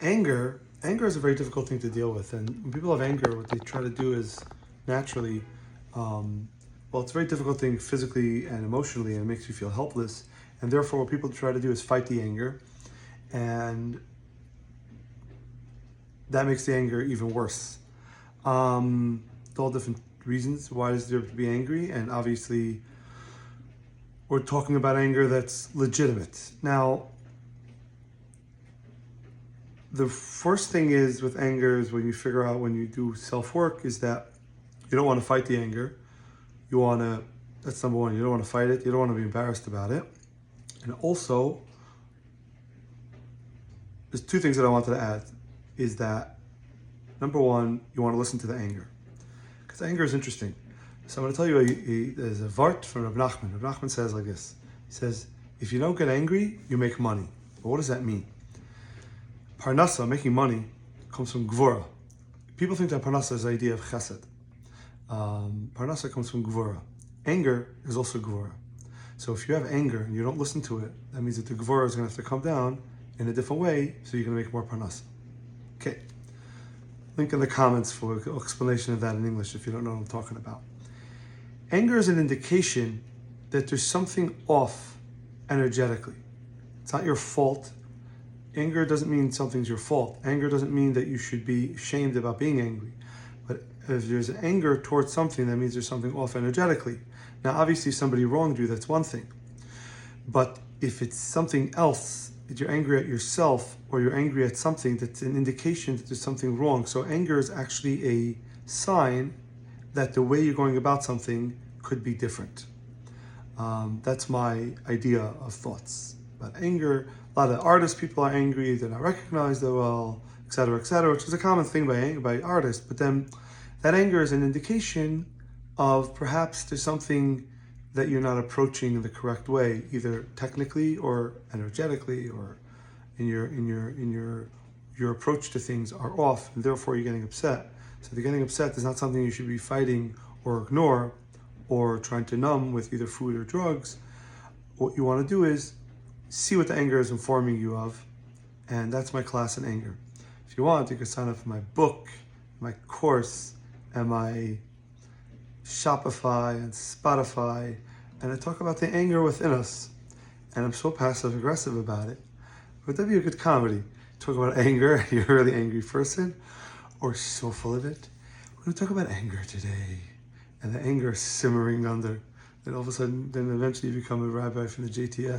Anger is a very difficult thing to deal with, and when people have anger, what they try to do is naturally, well, it's a very difficult thing physically and emotionally, and it makes you feel helpless. And therefore, what people try to do is fight the anger, and that makes the anger even worse. All different reasons why is there to be angry, and obviously, we're talking about anger that's legitimate. Now, the first thing is with anger is when you figure out when you do self-work is that you don't want to fight the anger. You want to, that's number one, you don't want to fight it. You don't want to be embarrassed about it. And also, there's two things that I wanted to add is that number one, you want to listen to the anger. Because anger is interesting. So I'm going to tell you, there's a vart from Reb Nachman. Reb Nachman says like this. He says, if you don't get angry, you make money. But what does that mean? Parnasa, making money, comes from Gvura. People think that Parnasa is the idea of Chesed. Parnasa comes from Gvura. Anger is also Gvura. So if you have anger and you don't listen to it, that means that the Gvura is going to have to come down in a different way, so you're going to make more Parnasa. Okay. Link in the comments for an explanation of that in English if you don't know what I'm talking about. Anger is an indication that there's something off energetically. It's not your fault. Anger doesn't mean something's your fault. Anger doesn't mean that you should be ashamed about being angry. But if there's anger towards something, that means there's something off energetically. Now, obviously, if somebody wronged you, that's one thing. But if it's something else, that you're angry at yourself or you're angry at something, that's an indication that there's something wrong. So anger is actually a sign that the way you're going about something could be different. That's my idea of thoughts. But anger, a lot of artists, people are angry, they're not recognized that well, etc., which is a common thing by artists. But then that anger is an indication of perhaps there's something that you're not approaching in the correct way, either technically or energetically, or in your approach to things are off, and therefore you're getting upset. So the getting upset is not something you should be fighting or ignore or trying to numb with either food or drugs. What you want to do is see what the anger is informing you of, and that's my class in anger. If you want, you can sign up for my book, my course, and my Shopify and Spotify, and I talk about the anger within us. And I'm so passive-aggressive about it. Would that be a good comedy? Talk about anger, you're a really angry person, or so full of it. We're going to talk about anger today, and the anger simmering under. Then all of a sudden, then eventually you become a rabbi from the JTS.